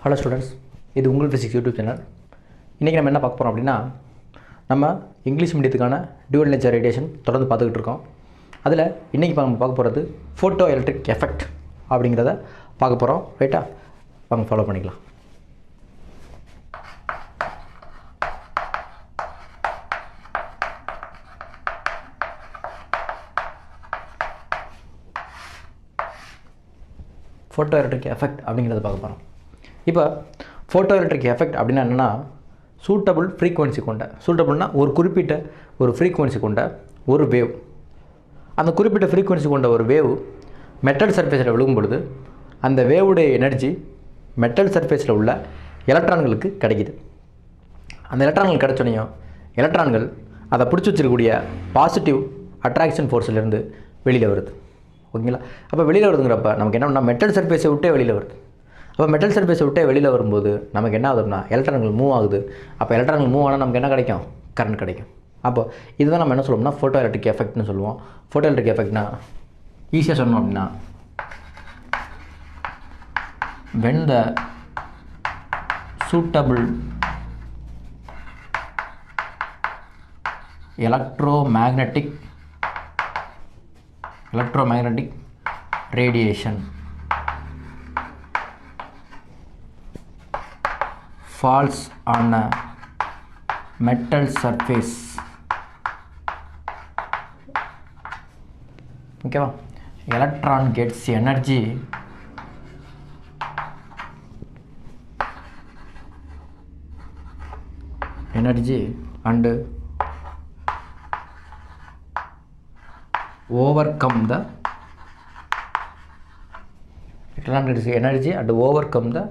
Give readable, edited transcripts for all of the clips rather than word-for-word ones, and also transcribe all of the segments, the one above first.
Hello students, இது உங்கள் physics YouTube channel. இன்றைக்கி நம்ம என்ன பார்க்க போகிறோம் அப்படின்னா, நம்ம இங்கிலீஷ் மீடியத்துக்கான டியூவல் நேச்சர் ரேடியேஷன் தொடர்ந்து பார்த்துக்கிட்டு இருக்கோம். அதில் இன்றைக்கி நம்ம பார்க்க போகிறது ஃபோட்டோ எலக்ட்ரிக் எஃபெக்ட் அப்படிங்கிறத பார்க்க போகிறோம். ரைட்டா, வாங்க ஃபாலோ பண்ணிக்கலாம். ஃபோட்டோ எலக்ட்ரிக் எஃபெக்ட் அப்படிங்கிறத பார்க்க போகிறோம். இப்போ ஃபோட்டோ எலக்ட்ரிக் எஃபெக்ட் அப்படின்னா என்னென்னா, சூட்டபுள் ஃப்ரீக்குவென்சி கொண்ட, சூட்டபுள்னால் ஒரு குறிப்பிட்ட ஒரு ஃப்ரீக்குவென்சி கொண்ட ஒரு வேவ், அந்த குறிப்பிட்ட ஃப்ரீக்குவென்சி கொண்ட ஒரு வேவ் மெட்டல் சர்ஃபேஸில் விழுகும் பொழுது அந்த வேவுடைய எனர்ஜி மெட்டல் சர்ஃபேஸில் உள்ள எலக்ட்ரான்களுக்கு கிடைக்கிது. அந்த எலக்ட்ரான்கள் கிடைச்சோனையும் எலக்ட்ரான்கள் அதை பிடிச்சி வச்சிருக்கக்கூடிய பாசிட்டிவ் அட்ராக்ஷன் ஃபோர்ஸ்லேருந்து வெளியில் வருது. ஓகேங்களா? அப்போ வெளியில் வருதுங்கிறப்ப நமக்கு என்ன பண்ணால் மெட்டல் சர்ஃபேஸை விட்டே வெளியில் வருது. அப்போ மெட்டல் சர்ஃபேஸை விட்டே வெளியில் வரும்போது நமக்கு என்ன ஆகுதுன்னா எலக்ட்ரான்கள் மூவ் ஆகுது. அப்போ எலக்ட்ரான்கள் மூவ் ஆனால் நமக்கு என்ன கிடைக்கும்? கரண்ட் கிடைக்கும். அப்போ இதுதான் நம்ம என்ன சொல்லுவோம்னா ஃபோட்டோ எலக்ட்ரிக் எஃபெக்ட்னு சொல்லுவோம். ஃபோட்டோ எலக்ட்ரிக் எஃபெக்ட்னா ஈஸியாக சொல்லணும் அப்படின்னா, when the suitable electromagnetic radiation falls on a metal surface. ஓகேவா? Electron gets energy and overcome the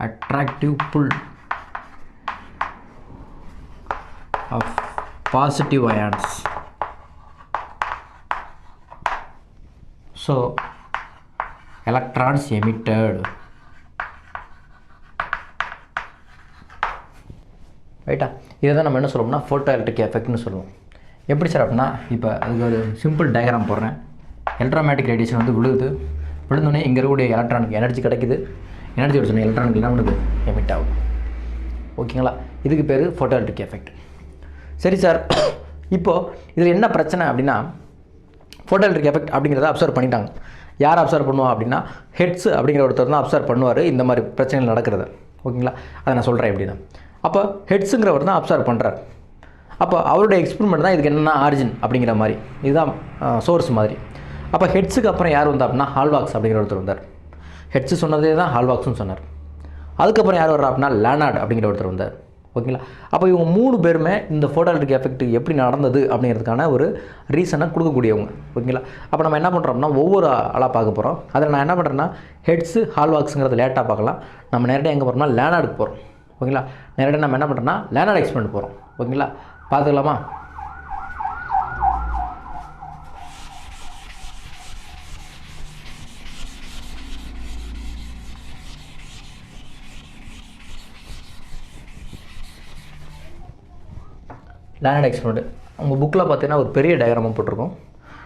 attractive pull of positive ions. So electrons emitted. ரைட்டா? இதை தான் நம்ம என்ன சொல்லுவோம்னா ஃபோட்டோ எலக்ட்ரிக் எஃபெக்ட்னு சொல்லுவோம். எப்படி சார் அப்படின்னா, இப்போ அதுக்கு ஒரு சிம்பிள் டயக்ராம் போடுறேன். எலக்ட்ரோமேட்டிக் ரேடியேஷன் வந்து விழுந்தோடனே இங்கே இருக்கக்கூடிய எலக்ட்ரானுக்கு எனர்ஜி கிடைக்குது. எனர்ஜி சொன்ன எலக்ட்ரானுக்கு என்ன பண்ணுது? எமிட் ஆகும். ஓகேங்களா? இதுக்கு பேர் ஃபோட்டோ எலக்ட்ரிக் எஃபெக்ட். சரி சார், இப்போது இதில் என்ன பிரச்சனை அப்படின்னா, ஃபோட்டோ எலக்ட்ரிக் எஃபெக்ட் அப்படிங்கிறத அப்சர்வ் பண்ணிட்டாங்க. யார் அப்சர்வ் பண்ணுவா அப்படின்னா, ஹெட்ஸ் அப்படிங்கிற ஒருத்தர் தான் அப்சர்வ் பண்ணுவார் இந்த மாதிரி பிரச்சனைகள் நடக்கிறது. ஓகேங்களா? அதை நான் சொல்கிறேன் எப்படின்னா, அப்போ ஹெட்ஸுங்கிறவர் தான் அப்சர்வ் பண்ணுறார். அப்போ அவருடைய எக்ஸ்பெரிமெண்ட் தான் இதுக்கு என்னென்னா ஆரிஜின் அப்படிங்கிற மாதிரி, இதுதான் சோர்ஸ் மாதிரி. அப்போ ஹெட்ஸுக்கு அப்புறம் யார் வந்தா அப்படின்னா ஹால்வாக்ஸ் அப்படிங்கிற ஒருத்தர் வந்தார். ஹெட்ஸு சொன்னதே தான் ஹால்வாக்ஸ்னு சொன்னார். அதுக்கப்புறம் யார் வர்றா அப்படின்னா லேனார்ட் அப்படிங்கிற ஒருத்தர் வந்தார். ஓகேங்களா? அப்போ இவங்க 3 பேருமே இந்த ஃபோட்டோ எலக்ட்ரிக் எஃபெக்ட் எப்படி நடந்தது அப்படிங்கிறதுக்கான ஒரு ரீசனை கொடுக்கக்கூடியவங்க. ஓகேங்களா? அப்போ நம்ம என்ன பண்ணுறோம்னா ஒவ்வொரு ஆளாக பார்க்க போகிறோம். அதில் நான் என்ன பண்ணுறேன்னா ஹெட்ஸு ஹால்வாக்ஸுங்கிறது லேட்டாக பார்க்கலாம். நம்ம நேரடியாக எங்கே போகிறோம்னா லேனார்டுக்கு போகிறோம். ஓகேங்களா? நேரடியாக நம்ம என்ன பண்ணுறோம்னா லேனார்ட் எக்ஸ்பெரிமெண்ட் போகிறோம். ஓகேங்களா? பார்த்துக்கலாமா? லேனார்ட் எக்ஸ்பெரிமெண்ட் உங்கள் புக்கில் பார்த்தீங்கன்னா ஒரு பெரிய டயக்ராமாக போட்டிருக்கோம்.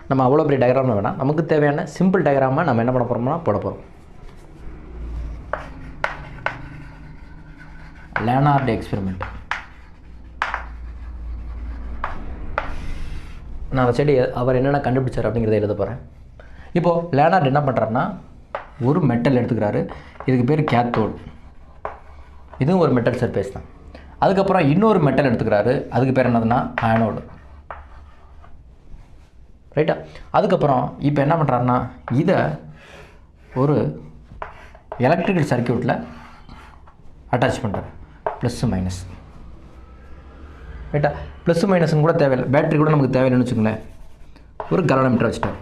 நம்ம அவ்வளோ பெரிய டயக்ராம் வேணாம், நமக்கு தேவையான சிம்பிள் டயக்ராமாக நம்ம என்ன பண்ண போகிறோம்னா போட போகிறோம். லேனார்ட் எக்ஸ்பெரிமெண்ட். நான் அந்த செடி அவர் என்னென்ன கண்டுபிடிச்சார் அப்படிங்கிறத எழுத போகிறேன். இப்போது லேனார்ட் என்ன பண்ணுறாருன்னா ஒரு மெட்டல் எடுத்துக்கிறாரு. இதுக்கு பேர் கேத்தோட். இதுவும் ஒரு மெட்டல் சர்ஃபேஸ் தான். அதுக்கப்புறம் இன்னொரு மெட்டல் எடுத்துக்கிறாரு. அதுக்கு பேர் என்னதுன்னா ஆனோடு. ரைட்டா? அதுக்கப்புறம் இப்போ என்ன பண்ணுறாருன்னா இதை ஒரு எலக்ட்ரிக்கல் சர்க்யூட்டில் அட்டாச் பண்ணுறாரு. Plus minus. ரைட்டா? ப்ளஸ்ஸு மைனஸ்ன்னு கூட தேவையில்லை, பேட்டரி கூட நமக்கு தேவையில்லைன்னு வச்சுக்கோங்களேன். ஒரு கலோமீட்டர் வச்சுட்டார்.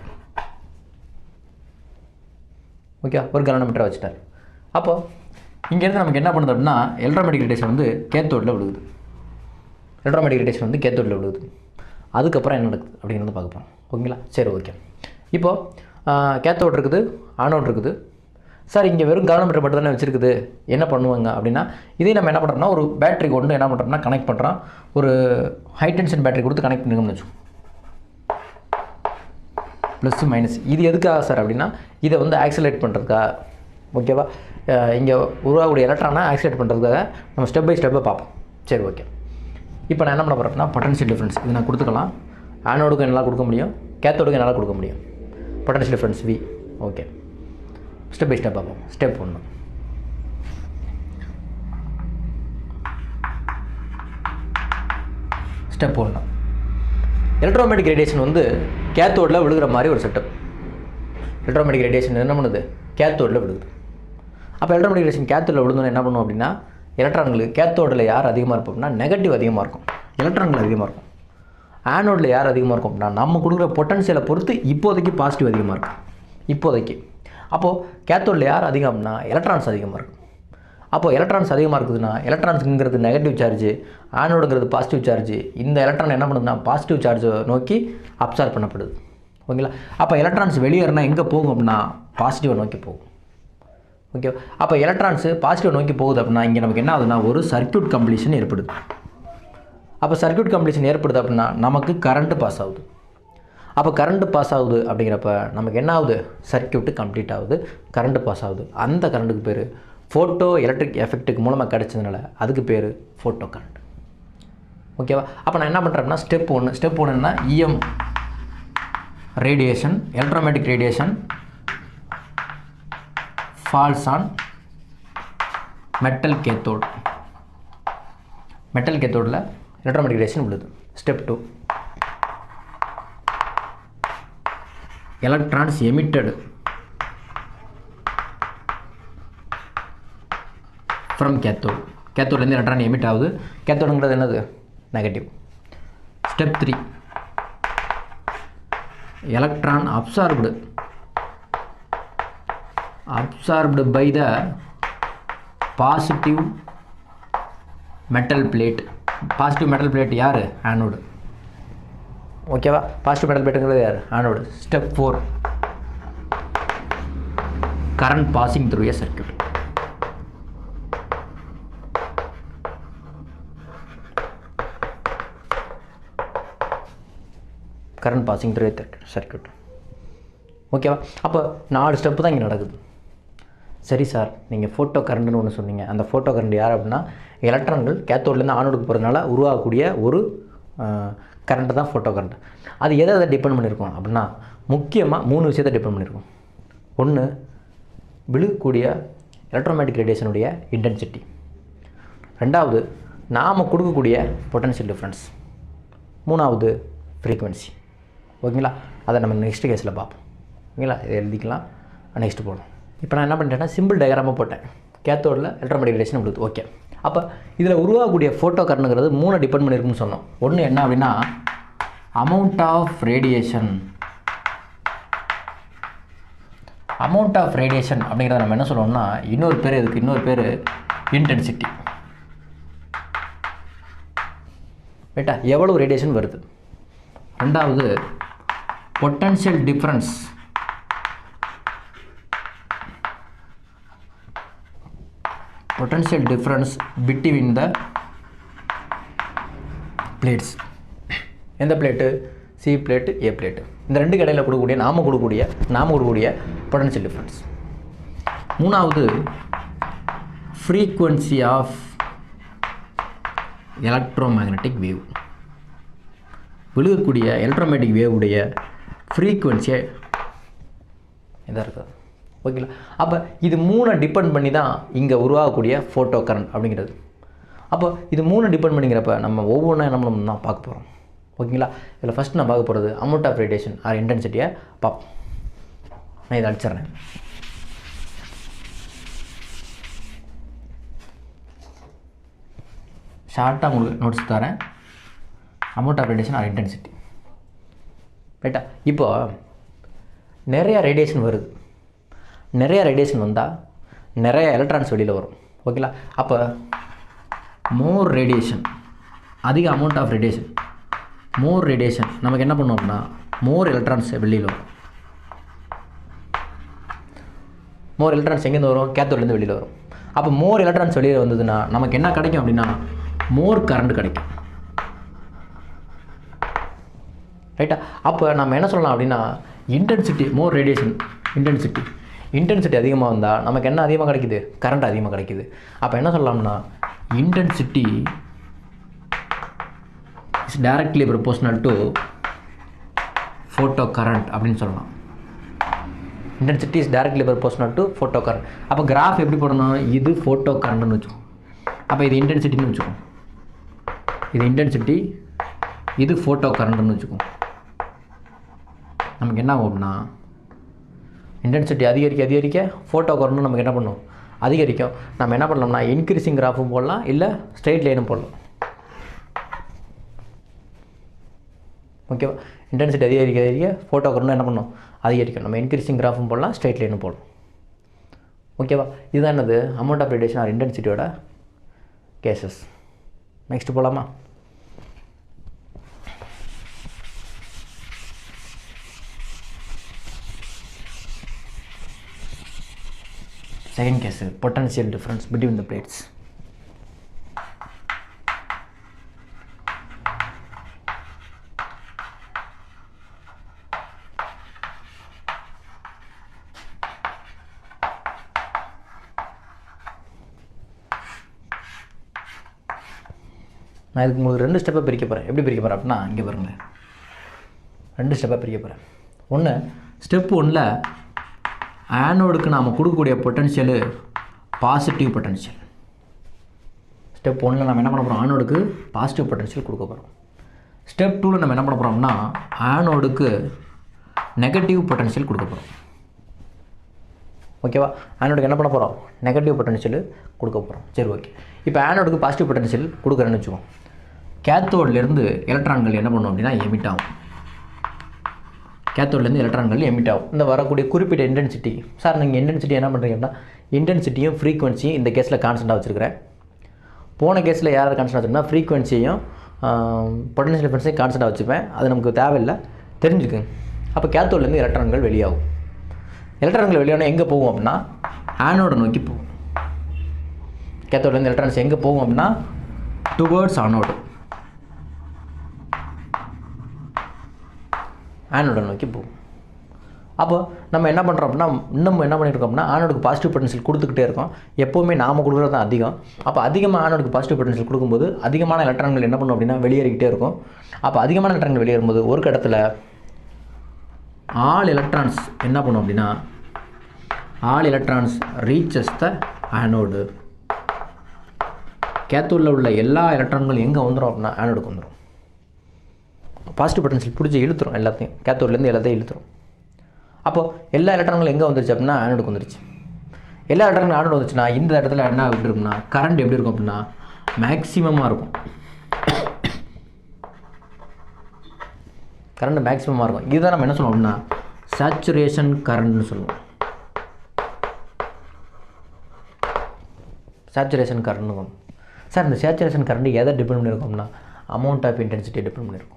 ஓகே, ஒரு கலோமீட்டர் வச்சுட்டார். அப்போது இங்கேருந்து நமக்கு என்ன பண்ணுது அப்படின்னா எலக்ட்ரோமேட்டிக் ரேடியேஷன் வந்து கேத்தோடில் விழுகுது. அதுக்கப்புறம் என்ன நடக்குது அப்படிங்கிறத பார்க்க போகிறோம். ஓகேங்களா? சரி, ஓகே. இப்போது கேத்தோடு இருக்குது, ஆனோடு இருக்குது. சார் இங்கே வெறும் கலோமீட்டர் மட்டும் தானே வச்சுருக்குது, என்ன பண்ணுவாங்க அப்படின்னா, இதே நம்ம என்ன பண்ணுறோம்னா ஒரு பேட்டரி கொண்டு என்ன பண்ணுறோம்னா கனெக்ட் பண்ணுறோம். ஒரு ஹை டென்ஷன் பேட்டரி கொடுத்து கனெக்ட் பண்ணிக்கணும்னு வச்சுக்கோங்க. Plus minus. இது எதுக்காக சார் அப்படின்னா இதை வந்து ஆக்சிலேட் பண்ணுறதுக்காக. ஓகேவா? இங்கே உருவாகக்கூடிய எலக்ட்ரானை ஆக்சிலேட் பண்ணுறதுக்காக நம்ம ஸ்டெப் பை ஸ்டெப்பை பார்ப்போம். சரி, ஓகே. இப்போ நான் என்ன பண்ண போகிறேன்னா பொட்டன்ஷியல் டிஃப்ரென்ஸ் இது நான் கொடுத்துக்கலாம். ஆனோடுக்கு என்னால் கொடுக்க முடியும், கேத்தோடுக்கு என்னால் கொடுக்க முடியும். Potential difference V. Okay, step by step பார்ப்போம். ஸ்டெப் 1. ஸ்டெப் 1 எலக்ட்ரோமேட்டிக் ரேடியேஷன் வந்து கேத்தோடில் விழுகிற மாதிரி ஒரு செட்டப். எலக்ட்ரோமேட்டிக் ரேடியேஷன் என்ன பண்ணுது? கேத்தோடில் விழுகுது. அப்போ எலக்ட்ரோமேட்டிக் ரேடியேஷன் கேத்தோடில் விழுந்தோன்னு என்ன பண்ணுவோம் அப்படின்னா எலக்ட்ரான்களுக்கு கேத்தோடில் யார் அதிகமாக இருக்கும் அப்படின்னா நெகட்டிவ் அதிகமாக இருக்கும், எலக்ட்ரான்கள் அதிகமாக இருக்கும். ஆனோடில் யார் அதிகமாக இருக்கும் அப்படின்னா நம்ம கொடுக்குற பொட்டன்ஷியலை பொறுத்து இப்போதைக்கு பாசிட்டிவ் அதிகமாக இருக்கும் இப்போதைக்கு. அப்போது கேத்தோடில் யார் அதிகம் அப்படின்னா எலக்ட்ரான்ஸ் அதிகமாக இருக்கும். அப்போது எலக்ட்ரான்ஸ் அதிகமாக இருக்குதுன்னா எலக்ட்ரான்ஸுங்கிறது நெகட்டிவ் சார்ஜ், ஆனோடுங்கிறது பாசிட்டிவ் சார்ஜ். இந்த எலக்ட்ரான் என்ன பண்ணுதுன்னா பாசிட்டிவ் சார்ஜை நோக்கி அப்சார்ப் பண்ணப்படுது. ஓகேங்களா? அப்போ எலக்ட்ரான்ஸ் வெளியேறினா எங்கே போகும் அப்படின்னா பாசிட்டிவை நோக்கி போகும். ஓகே, அப்போ எலக்ட்ரான்ஸு பாசிட்டிவ் நோக்கி போகுது அப்படின்னா இங்கே நமக்கு என்ன ஆகுதுன்னா ஒரு சர்க்யூட் கம்ப்ளீஷன் ஏற்படுது. அப்போ சர்க்யூட் கம்ப்ளீஷன் ஏற்படுது அப்படின்னா நமக்கு கரண்ட்டு பாஸ் ஆகுது. அப்போ கரண்ட்டு பாஸ் ஆகுது அப்படிங்கிறப்ப நமக்கு என்ன ஆகுது? சர்க்யூட்டு கம்ப்ளீட் ஆகுது, கரண்ட்டு பாஸ் ஆகுது. அந்த கரண்ட்டுக்கு பேர் ஃபோட்டோ எலக்ட்ரிக் எஃபெக்ட்டுக்கு மூலமாக கிடச்சதுனால அதுக்கு பேர் ஃபோட்டோ கரண்ட். ஓகேவா? அப்போ நான் என்ன பண்ணுறேன்னா ஸ்டெப் 1. ஸ்டெப் 1ன்னா EM radiation, electromagnetic radiation falls on metal cathode. Metal கேத்தோடில் எலக்ட்ரோமேட்டிக் ரேடியேஷன் விழுது. Step 2 electrons emitted from cathode. கேத்தோட்லேருந்து எலக்ட்ரான் எமிட் ஆகுது. கேத்தோடுங்கிறது என்னது? Negative. Step 3 electron absorbed by the positive metal plate. Positive metal plate யார்? Anode. ஓகேவா? Positive metal பிளேட்டுங்கிறது யார்? Anode. Step 4 current passing through a circuit. Current passing through a circuit. ஓகேவா? அப்போ 4 ஸ்டெப்பு தான் இங்கே நடக்குது. சரி சார், நீங்கள் ஃபோட்டோ கரண்ட்னு ஒன்று சொன்னீங்க. அந்த ஃபோட்டோ கரண்ட் யார் அப்படின்னா எலக்ட்ரான்கள் கேத்தோட்லேருந்து ஆனோடுக்கு போகிறதுனால உருவாகக்கூடிய ஒரு கரண்ட்டு தான் ஃபோட்டோ கரண்ட். அது எதை டிபெண்ட் பண்ணியிருக்கோம் அப்படின்னா முக்கியமாக 3 விஷயத்தை டிபெண்ட் பண்ணியிருக்கோம். 1 விழுகக்கூடிய எலக்ட்ரோமேட்டிக் ரேடியேஷனுடைய இன்டென்சிட்டி. 2வது நாம் கொடுக்கக்கூடிய பொட்டன்ஷியல் டிஃப்ரென்ஸ். 3வது ஃப்ரீக்வன்சி. ஓகேங்களா? அதை நம்ம நெக்ஸ்ட் கேஸில் பார்ப்போம். ஓகேங்களா? இதை எழுதிக்கலாம், நெக்ஸ்ட்டு போகணும். இப்போ நான் என்ன பண்ணிட்டேன்னா சிம்பிள் டயக்ராமாக போட்டேன். கேத்தோடில் எலக்ட்ரோமேட்டிக் ரேடியேஷன் விழுது. ஓகே, அப்போ இதில் உருவாகக்கூடிய ஃபோட்டோ கரண்ட்ங்கிறது 3 டிபெண்ட் பண்ணியிருக்குன்னு சொன்னோம். 1 என்ன அப்படின்னா amount of radiation. Amount of radiation அப்படிங்கிறத நம்ம என்ன சொல்லுவோம்னா இன்னொரு பேர் இன்டென்சிட்டி. ரைட்டா? எவ்வளோ ரேடியேஷன் வருது. 2வது potential difference. Potential difference between the plates. எந்த plate? C plate, A plate. இந்த 2 இடையில கொடுக்கக்கூடிய நாம கொடுக்கக்கூடிய பொட்டன்ஷியல் டிஃப்ரென்ஸ். 3வது ஃப்ரீக்வன்சி ஆஃப் எலக்ட்ரோமேக்னெட்டிக் வேவ். விழுகக்கூடிய எலக்ட்ரோமேட்டிக் வேவுடைய ஃப்ரீக்வன்சியை இதாக இருக்குது. ஓகேங்களா? அப்போ இது 3 டிபெண்ட் பண்ணி தான் இங்கே உருவாகக்கூடிய ஃபோட்டோ கரண்ட் அப்படிங்கிறது. அப்போ இது 3 டிபெண்ட் பண்ணிங்கிறப்ப நம்ம ஒவ்வொன்றா என்ன பண்ணணும் தான் பார்க்க போகிறோம். ஓகேங்களா? இதில் ஃபஸ்ட் நான் பார்க்க போகிறது அமௌண்ட் ஆஃப் ரேடியேஷன் ஆர் இன்டென்சிட்டியை பார்ப்போம். நான் இதை அடிச்சிட்றேன். ஷார்ட்டாக உங்களுக்கு நோட்ஸ் தரேன். Amount of radiation or intensity. ரைட்டா? இப்போது நிறையா ரேடியேஷன் வருது. நிறையா ரேடியேஷன் வந்தால் நிறைய எலக்ட்ரான்ஸ் வெளியில் வரும். ஓகேங்களா? அப்போ மோர் ரேடியேஷன், அதிக amount of radiation, more radiation நமக்கு என்ன பண்ணுவோம் அப்படின்னா மோர் எலக்ட்ரான்ஸ் வெளியில் வரும். மோர் எலக்ட்ரான்ஸ் எங்கேருந்து வரும்? கேத்தோட்லேருந்து வெளியில் வரும். அப்போ மோர் எலக்ட்ரான்ஸ் வெளியில் வந்ததுன்னா நமக்கு என்ன கிடைக்கும் அப்படின்னா மோர் கரண்ட் கிடைக்கும். ரைட்டா? அப்போ நம்ம என்ன சொல்லலாம் அப்படின்னா இன்டென்சிட்டி மோர் ரேடியேஷன் இன்டென்சிட்டி அதிகமாக வந்தால் நமக்கு என்ன அதிகமாக கிடைக்குது? கரண்ட் அதிகமாக கிடைக்குது. அப்போ என்ன சொல்லலாம்னா intensity is directly proportional to photo current அப்படின்னு சொல்லலாம். Intensity is directly proportional to photo current. அப்போ கிராஃப் எப்படி போடணும்? இது ஃபோட்டோ கரண்ட்னு வச்சுக்கோம். அப்போ இது இன்டென்சிட்டின்னு வச்சுக்கோம். இது இன்டென்சிட்டி, இது ஃபோட்டோ கரண்ட்னு வச்சுக்கோம். நமக்கு என்ன ஆகும் அப்படின்னா இன்டென்சிட்டி அதிகரிக்க ஃபோட்டோ கரண்ட்டும் நமக்கு என்ன பண்ணும்? அதிகரிக்கும். நம்ம என்ன பண்ணலாம்னா இன்க்ரீஸிங் கிராஃபும் போடலாம், இல்லை ஸ்ட்ரெயிட் லைனும் போடலாம். ஓகேவா? இன்டென்சிட்டி அதிகரிக்க ஃபோட்டோ கரண்ட்டும் என்ன பண்ணும்? அதிகரிக்கும். நம்ம இன்க்ரீஸிங் கிராஃபும் போடலாம், ஸ்ட்ரெயிட் லைனும் போடலாம். ஓகேவா? இதுதான் என்னது அமௌண்ட் ஆஃப் ரேடியேஷன் ஆர் இன்டென்சிட்டியோட கேசஸ். நெக்ஸ்ட் போகலாமா? Second case, potential difference between the plates. நான் இதுக்கு உங்களுக்கு 2 ஸ்டெப்பாக பிரிக்க போகிறேன். எப்படி பிரிக்க போகிறேன் அப்படின்னா இங்கே பாருங்கள், 2 ஸ்டெப்பாக பிரிக்க போகிறேன். ஒன்று, ஸ்டெப் 1ல் ஆனோடுக்கு நாம் கொடுக்கக்கூடிய பொட்டன்ஷியலு பாசிட்டிவ் பொட்டன்ஷியல். ஸ்டெப் 1ல் நம்ம என்ன பண்ண போகிறோம்? ஆனோடுக்கு பாசிட்டிவ் பொட்டன்ஷியல் கொடுக்க போகிறோம். ஸ்டெப் 2ல் நம்ம என்ன பண்ண போகிறோம்னா ஆனோடுக்கு நெகட்டிவ் பொட்டன்ஷியல் கொடுக்க போகிறோம். ஓகேவா? ஆனோடுக்கு என்ன பண்ண போகிறோம்? நெகட்டிவ் பொட்டன்ஷியல் கொடுக்க போகிறோம். சரி, ஓகே. இப்போ ஆனோடுக்கு பாசிட்டிவ் பொட்டன்ஷியல் கொடுக்குறேன்னு வச்சுக்கோம். கேத்தோட்லேருந்து எலக்ட்ரான்கள் என்ன பண்ணும் அப்படின்னா எமிட் ஆகும். கேத்தோட்லேருந்து எலக்ட்ரான்கள் எமிட் ஆகும். இந்த வரக்கூடிய குறிப்பிட்ட இன்டென்சிட்டி. சார் நீங்கள் இன்டென்சிட்டி என்ன பண்ணுறீங்கன்னா இன்டென்சிட்டியும் ஃப்ரீக்வன்சியும் இந்த கேஸில் கான்ஸ்டண்ட்டாக வச்சுருக்கிறேன். போன கேஸில் யார் கான்ஸ்டன்ட் வச்சுருந்தா ஃப்ரீக்வன்சியையும் பொட்டன்ஷியல் டிஃபரன்ஸையும் கான்ஸ்டண்ட்டாக வச்சுப்பேன். அது நமக்கு தேவையில்லை, தெரிஞ்சுக்குங்க. அப்போ கேத்தோட்லேருந்து எலக்ட்ரான்கள் வெளியாகும். எலக்ட்ரான்கள் வெளியானால் எங்கே போகும் அப்படின்னா ஆனோடை நோக்கி போகும். கேத்தோட்லேருந்து எலக்ட்ரான்ஸ் எங்கே போகும் அப்படின்னா டுவர்ட்ஸ் ஆனோடு, ஆனோடை நோக்கி போகும். அப்போ நம்ம என்ன பண்ணுறோம் அப்படின்னா இன்னும் என்ன பண்ணியிருக்கோம் அப்படின்னா ஆனோடுக்கு பாசிட்டிவ் பொட்டன்ஷியல் கொடுத்துக்கிட்டே இருக்கோம். எப்போவுமே நாம் கொடுக்குறது தான் அதிகம். அப்போ அதிகமாக ஆனோடுக்கு பாசிட்டிவ் பொட்டன்ஷியல் கொடுக்கும்போது அதிகமான எலக்ட்ரான்கள் என்ன பண்ணும் அப்படின்னா வெளியேறிக்கிட்டே இருக்கும். அப்போ அதிகமான எலக்ட்ரான்கள் வெளியேறும்போது ஒரு கட்டத்தில் ஆல் எலக்ட்ரான்ஸ் என்ன பண்ணும் அப்படின்னா all electrons reaches the anode. கேத்தோடில் உள்ள எல்லா எலக்ட்ரான்களும் எங்கே வந்துடும் அப்படின்னா ஆனோடுக்கு வந்துடும். பாசிட்டிவ் பொட்டன்ஷியல் பிடிச்சி இழுத்துரும் எல்லாத்தையும், கேத்தோட்லேருந்து எல்லாத்தையும் இழுத்துரும். அப்போது எல்லா எலக்ட்ரான்களும் எங்கே வந்துருச்சு அப்படின்னா ஆனோடுக்கு வந்துருச்சு. எல்லா எலக்ட்ரான்களும் ஆனோடு வந்துச்சுன்னா இந்த இடத்துல என்ன எப்படி இருக்கும்னா கரண்ட் எப்படி இருக்கும் அப்படின்னா மேக்ஸிமமாக இருக்கும். கரண்ட் மேக்ஸிமமாக இருக்கும். இதுதான் நம்ம என்ன சொல்லுவோம் அப்படின்னா சேச்சுரேஷன் கரண்ட்னு சொல்லுவோம். சேச்சுரேஷன் கரண்ட்னு சார் இந்த சேச்சுரேஷன் கரண்ட் எதை டிபெண்ட் பண்ணியிருக்கோம்னா அமௌண்ட் ஆஃப் இன்டென்சிட்டி டிபெண்ட் பண்ணியிருக்கும்.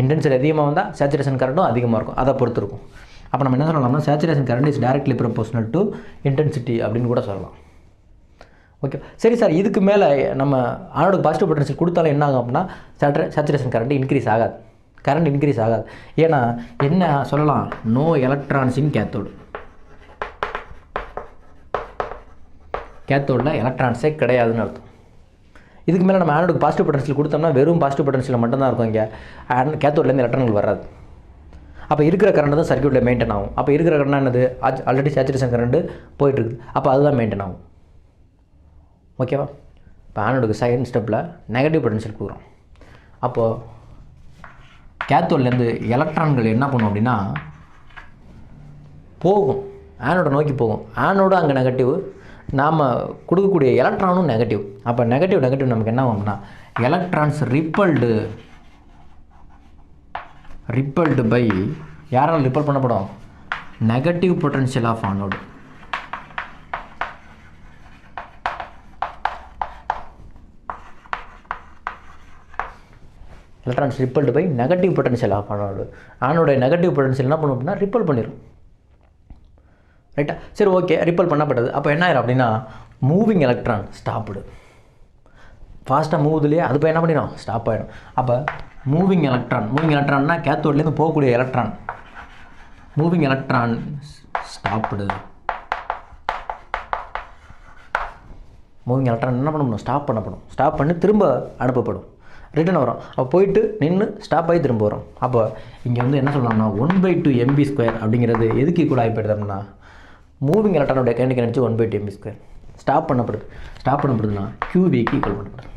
இன்டென்சிட்டி அதிகமாக வந்தால் சேச்சுரேஷன் கரண்ட்டும் அதிகமாக இருக்கும், அதை பொறுத்து இருக்கும். அப்போ நம்ம என்ன சொல்லலாம்னா saturation current is directly proportional to intensity அப்படின்னு கூட சொல்லலாம். ஓகே, சரி சார், இதுக்கு மேலே நம்ம ஆனோடுக்கு பாசிட்டிவ் பொட்டன்ஷியல் கொடுத்தாலும் என்ன ஆகும் அப்படின்னா சேச்சுரேஷன் கரண்ட் இன்க்ரீஸ் ஆகாது, கரண்ட் இன்க்ரீஸ் ஆகாது. ஏன்னா என்ன சொல்லலாம், நோ எலக்ட்ரான்ஸ் இன் கேத்தோடு. கேத்தோடில் எலக்ட்ரான்ஸே கிடையாதுன்னு அர்த்தம். இதுக்கு மேலே நம்ம ஆனோடுக்கு பாசிட்டிவ் பொட்டன்ஷியல் கொடுத்தோம்னா வெறும் பாசிட்டிவ் பொட்டன்ஷியல் மட்டும்தான் இருக்கும். இங்கே கேத்தோட்லேருந்து எலக்ட்ரான்கள் வராது. அப்போ இருக்கிற கரண்ட் தான் சர்க்யூட்டில் மெயின்டைன் ஆகும். அப்போ இருக்கிற கரண்ட் என்னது ஆல்ரெடி சேச்சுரேஷன் கரண்ட்டு போயிட்டுருக்குது. அப்போ அதுதான் மெயின்டைன் ஆகும். ஓகேவா? இப்போ ஆனோடுக்கு செகண்ட் ஸ்டெப்பில் நெகட்டிவ் பொட்டன்ஷியல் கொடுக்குறோம். அப்போது கேத்தோட்லேருந்து எலக்ட்ரான்கள் என்ன பண்ணும் அப்படின்னா போகும், ஆனோடை நோக்கி போகும். ஆனோடு அங்கே நெகட்டிவ், நாம் கொடுக்கக்கூடிய எலக்ட்ரானும் நெகட்டிவ். அப்போ நெகட்டிவ் நமக்கு என்ன ஆகும்னா எலக்ட்ரான்ஸ் ரிப்பல்டு பை யாரால் ரிப்பல் பண்ணப்படும்? Negative potential of anode. Electrons repelled by negative potential of anode. ஆனோட நெகட்டிவ் பொட்டன்ஷியல் என்ன பண்ணும் அப்படின்னா ரிப்பல் பண்ணிடும். ரைட்டா? சரி, ஓகே, ரிப்பல் பண்ணப்பட்டது. அப்போ என்ன ஆயிரும் அப்படின்னா மூவிங் எலக்ட்ரான் ஸ்டாப்டு. ஃபாஸ்ட்டாக மூவுதுலேயே அது போய் என்ன பண்ணிடும்? ஸ்டாப் ஆகிடும். அப்போ மூவிங் எலக்ட்ரான்னா கேத்தோட்லேருந்து போகக்கூடிய electron moving electron stopped. Moving electron என்ன பண்ணணும்? ஸ்டாப் பண்ணப்படும். ஸ்டாப் பண்ணி திரும்ப அனுப்பப்படும், ரிட்டர்ன் வரும். அப்போ போயிட்டு நின்று ஸ்டாப் ஆகி திரும்ப வரும். அப்போ இங்கே வந்து என்ன சொல்லலாம்னா 1/2 mv² அப்படிங்கிறது எதுக்கு ஈக்குவல் ஆகி போயிடுதுன்னா மூவிங் எலக்ட்ரானோட கைனடிக் எனர்ஜி 1/2 mv². ஸ்டாப் பண்ணப்படுதுன்னா QVக்கு ஈக்குவல் பண்ணப்படுது.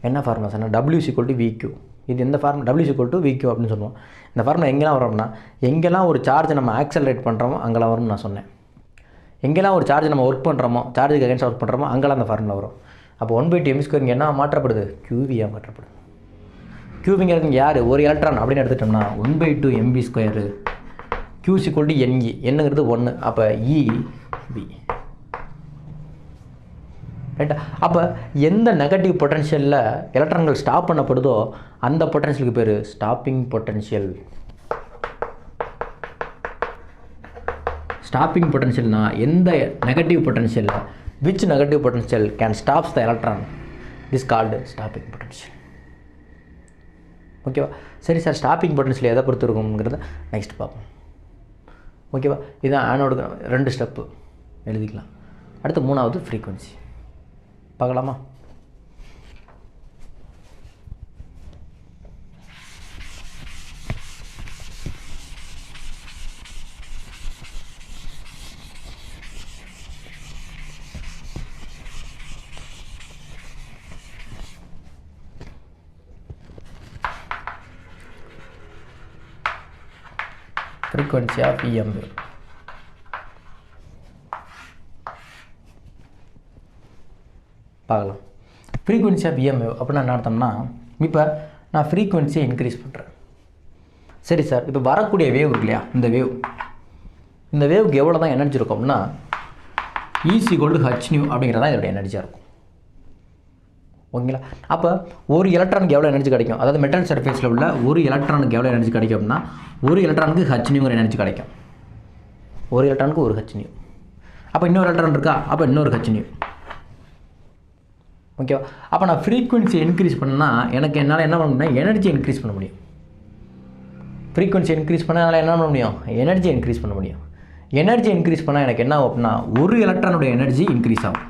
என்ன ஃபார்முலா சொன்னால் W = VQ. இது எந்த ஃபார்முலா? W = VQ அப்படின்னு சொல்லுவோம். இந்த ஃபார்முலா எங்கெல்லாம் வரோம்னா எங்கெல்லாம் ஒரு சார்ஜை நம்ம ஆக்சலரேட் பண்ணுறோமோ அங்கெல்லாம் வரும்னு நான் சொன்னேன். எங்கெல்லாம் ஒரு சார்ஜ் நம்ம ஒர்க் பண்ணுறோமோ, சார்ஜுக்கு அகைன்ஸ்ட் ஒர்க் பண்ணுறோமோ அங்கெல்லாம் அந்த ஃபார்முலா வரும். அப்போ 1/2 mv² இங்கே என்ன மாற்றப்படுது? QVயாக மாற்றப்படுது. QVங்கிறது இங்கே யார்? ஒரு எலக்ட்ரான் அப்படின்னு எடுத்துட்டோம்னா 1/2 mv². Q = NE. என்னங்கிறது 1. அப்போ EV. ரைட்டா? அப்போ எந்த நெகட்டிவ் பொட்டன்ஷியலில் எலக்ட்ரான்கள் ஸ்டாப் பண்ணப்படுதோ அந்த பொட்டன்ஷியலுக்கு பேர் ஸ்டாப்பிங் பொட்டன்ஷியல். ஸ்டாப்பிங் பொட்டன்ஷியல்னா எந்த negative பொட்டன்ஷியலில் which negative potential can stops the electron, this called stopping potential. ஓகேவா? சரி சார், ஸ்டாப்பிங் பொட்டன்ஷியல் எதை பொறுத்து இருக்குங்கிறத நெக்ஸ்ட் பார்ப்போம். ஓகேவா? இதுதான் ஆனோட 2 ஸ்டெப்பு எழுதிக்கலாம். அடுத்து 3வது ஃப்ரீக்வன்சி பார்க்கலாமா? frequency of EM wave. பார்க்கலாம். frequency of EM wave அப்படின்னா என்ன அர்த்தம்னா, இப்போ நான் ஃப்ரீக்வன்சியை இன்க்ரீஸ் பண்ணுறேன். சரி சார், இப்போ வரக்கூடிய வேவ் இருக்கு இல்லையா, இந்த வேவுக்கு எவ்வளோ தான் எனர்ஜி இருக்கும் அப்படின்னா E = hν அப்படிங்கிறதான் இதோட எனர்ஜியாக இருக்கும். ஓகேங்களா? அப்போ ஒரு எலக்ட்ரானுக்கு எவ்வளோ எனர்ஜி கிடைக்கும்? அதாவது மெட்டல் சர்ஃபேஸில் உள்ள ஒரு எலக்ட்ரானுக்கு எவ்வளோ எனர்ஜி கிடைக்கும் அப்படின்னா ஒரு எலக்ட்ரானுக்கு hν எனர்ஜி கிடைக்கும். ஒரு எலக்ட்ரானுக்கு ஒரு hν. அப்போ இன்னொரு எலக்ட்ரான் இருக்கா? அப்போ இன்னொரு hν. ஓகேவா? அப்போ நான் ஃப்ரீக்வன்சியை இன்க்ரீஸ் பண்ணால் எனக்கு என்னால் என்ன பண்ண முடியும்? எனர்ஜி இன்க்ரீஸ் பண்ண முடியும். ஃப்ரீக்வன்சி இன்க்ரீஸ் பண்ணால் என்னால் என்ன பண்ண முடியும்? எனர்ஜி இன்க்ரீஸ் பண்ண முடியும். எனர்ஜி இன்க்ரீஸ் பண்ணால் எனக்கு என்ன ஆகும் அப்படின்னா ஒரு எலக்ட்ரானுடைய எனர்ஜி இன்க்ரீஸ் ஆகும்.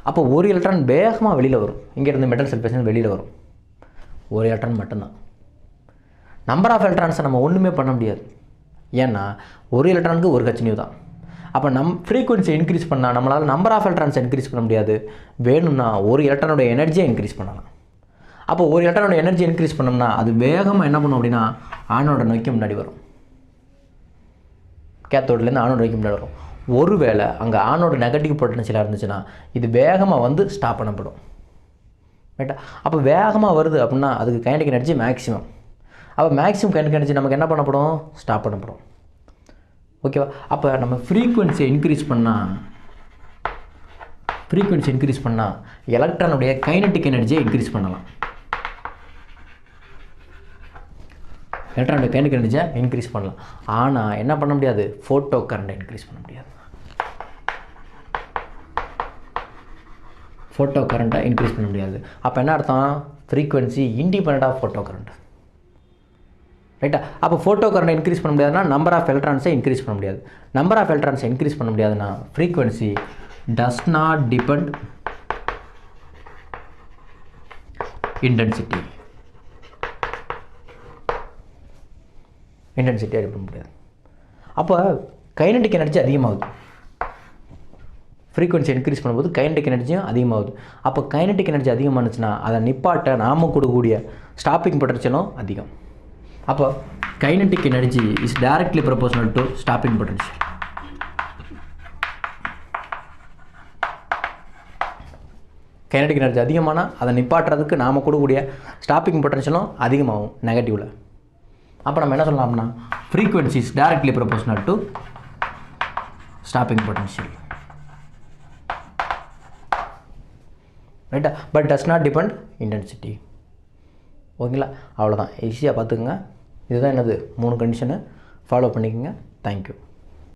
அப்போ ஒரு எலக்ட்ரான் வேகமாக வெளியில் வரும். இங்கேருந்து மெட்டல் சர்ஃபேஸ்லேருந்து வெளியில் வரும். ஒரு எலக்ட்ரான் மட்டும்தான். நம்பர் ஆஃப் எலக்ட்ரான்ஸை நம்ம ஒன்றுமே பண்ண முடியாது. ஏன்னா ஒரு எலக்ட்ரானுக்கு ஒரு hν தான். அப்போ ஃப்ரீக்வன்சியை இன்க்ரீஸ் பண்ணால் நம்மளால் நம்பர் ஆஃப் எலக்ட்ரான்ஸை இன்க்ரீஸ் பண்ண முடியாது. வேணும்னா ஒரு எலக்ட்ரானுடைய எனர்ஜியை இன்க்ரீஸ் பண்ணலாம். அப்போ ஒரு எலக்ட்ரானுடைய எனர்ஜி இன்க்ரீஸ் பண்ணோம்னா அது வேகமாக என்ன பண்ணும் அப்படின்னா ஆனோட நோக்கி முன்னாடி வரும். கேத்தோட்லேருந்து ஆனோட நோக்கி முன்னாடி வரும். ஒருவேளை அங்கே ஆனோட நெகட்டிவ் பொட்டன்ஷியலாக இருந்துச்சுன்னா இது வேகமாக வந்து ஸ்டாப் பண்ணப்படும். ரைட்டா? அப்போ வேகமாக வருது அப்படின்னா அதுக்கு கைனடிக் எனர்ஜி மேக்ஸிமம். அப்போ மேக்ஸிமம் கைனடிக் எனர்ஜி நமக்கு என்ன பண்ணப்படும்? ஸ்டாப் பண்ணப்படும். ஓகேவா? அப்போ நம்ம ஃப்ரீக்வன்சியை இன்க்ரீஸ் பண்ணால் எலக்ட்ரானுடைய கைனடிக் எனர்ஜியை இன்க்ரீஸ் பண்ணலாம். எலக்ட்ரானுடைய கைனடிக் எனர்ஜியை இன்க்ரீஸ் பண்ணலாம். ஆனால் என்ன பண்ண முடியாது? ஃபோட்டோ கரண்ட்டை இன்க்ரீஸ் பண்ண முடியாது. ஃபோட்டோ கரண்ட்டை இன்க்ரீஸ் பண்ண முடியாது. அப்போ என்ன அர்த்தம்? Frequency independent of photo current. ரைட்டா? அப்போ ஃபோட்டோ கரண்ட்டை இன்க்ரீஸ் பண்ண முடியாதுன்னா நம்பர் ஆஃப் எலக்ட்ரான்ஸை இன்க்ரீஸ் பண்ண முடியாது. நம்பர் ஆஃப் எலக்ட்ரான்ஸை இன்க்ரீஸ் பண்ண முடியாதுன்னா frequency does not depend intensity அடிப்பட முடியாது. அப்போ கைனடிக் எனர்ஜி அதிகமாகுது. ஃப்ரீக்வன்சி இன்க்ரீஸ் பண்ணும்போது கைனடிக் எனர்ஜியும் அதிகமாகுது. அப்போ கைனடிக் எனர்ஜி அதிகமானுச்சுன்னா அதை நிப்பாட்ட நாம கொடுக்கக்கூடிய ஸ்டாப்பிங் பொட்டன்ஷியலும் அதிகம். அப்போ kinetic energy is directly proportional to stopping potential. Kinetic energy அதிகமானால் அதை நிப்பாட்டுறதுக்கு நாம் கொடுக்கக்கூடிய ஸ்டாப்பிங் பொட்டன்ஷியலும் அதிகமாகும் நெகட்டிவில். அப்போ நம்ம என்ன சொல்லலாம்னா frequency is directly proportional to stopping potential. ரைட்டா? But does not depend intensity. ஓகேங்களா? அவ்வளோதான். ஈஸியாக பார்த்துக்குங்க. இதுதான் என்னது 3 கண்டிஷனு ஃபாலோ பண்ணிக்கோங்க. தேங்க்யூ.